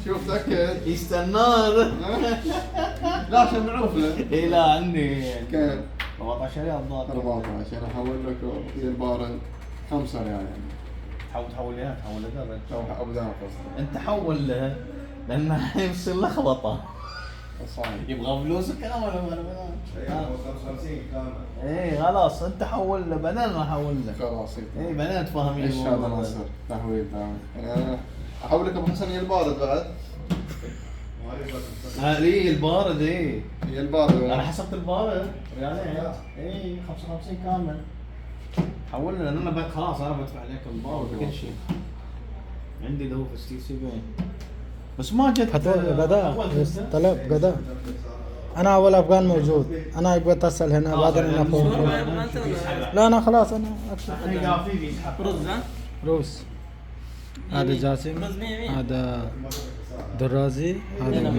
شوف تأكد. يستنون. لا عشان نعرف له. اي لا عندي كم؟ 14 ريال ضاع. 14 احول لك البارد 5 ريال يعني. تحول لها ابو ذا قصدي. انت حول لها لان يصير لخبطه. صحيح. يبغى فلوسك كامل ولا 55 كامل. ايه خلاص انت حول له بعدين انا احول لك. خلاص. ايه بعدين تفهمين ايش هذا ناصر؟ تهويل يعني انا احول لك ابو حسن هي البارد بعد. ليه البارد ايه؟ هي البارد. انا حسبت البارد ريالين. ايه 55 كامل. حول لنا لان انا خلاص انا بدفع عليك البارد وكل شيء. عندي اللي هو في ستي سي بي بس ما جت غداء طلب غداء. انا اول افغان موجود. انا ابغى اتصل هنا بعدين انا فوق. لا انا خلاص انا رز ها؟ روس. هذا جاسم. هذا درازي. هذا